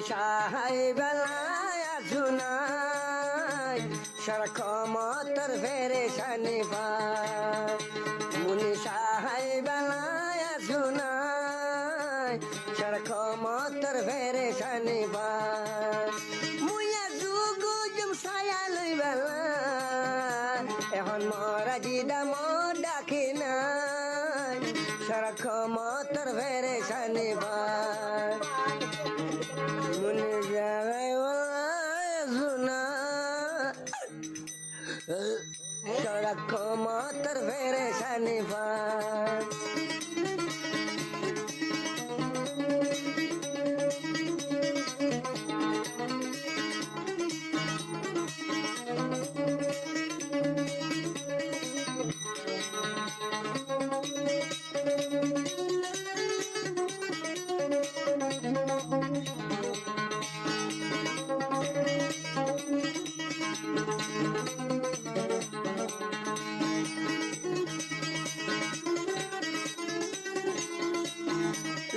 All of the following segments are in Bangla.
মুনিশাহাই বেলায় আজুনাই সরকমতর ফেরে শনিবার মুনিশাহাই বেলায় আজুনাই সরকমতর ফেরে শনিবার মুয়া যুগুজম ছায়া লই বেলা এখন মরা জিদা মন ডাকি নাই সরকমতর ফেরে শনিবার মুনি জাগাই শুনা সরকমতর ফেরে শনিবার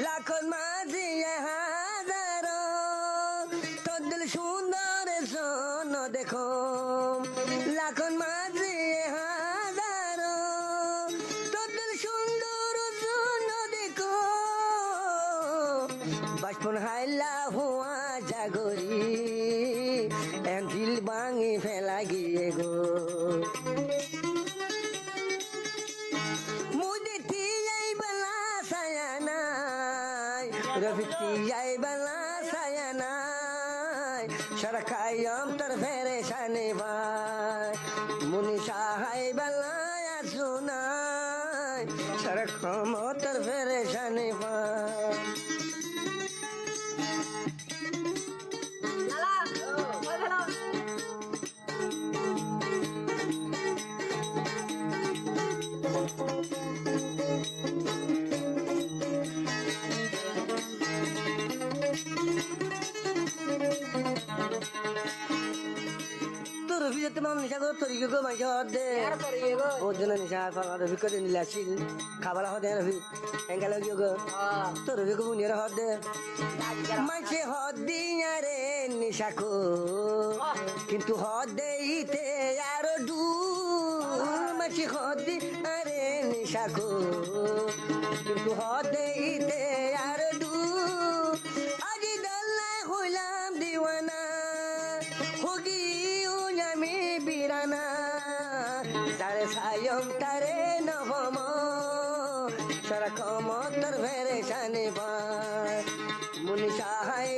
লাখন মাঝি হাজারো তোর দিল সুন্দর জন্য দেখো লাখন মাঝি হাজারো তোর দিল সুন্দর জন্য দেখো বাচপন হাইলা হুয়া জাগরি দিল ভাঙি ফেলা গিয়ে গো রফিকি যাই বালা সায়ানাই সরকায়ম তোর ফেরে শনিবার মুনিশাহাই বালায় শুনাই সরকম তোর ফেরে শনিবার রফি যেতে মাম নিশা করে তরিকে গো মাইশা হদে ওর জন্য নিশা রফি করে নিলে আসিল খাবার হদে রফি এঙ্গালে গিয়ে গো তো রফি গো বুনিয়ার হদে মাইছে হদ দিয়া রে নিশা কো কিন্তু হদে ইতে আর ডু মাইছে হদ দিয়া রে নিশা কো কিন্তু হদে ইতে আর ডু আজি দল্লাই হইলাম দিওয়ানা হোগি বিরানা তারে সায়ম তারে নবম সরকম তোর ফেরে শনিবার মুনিশাহাই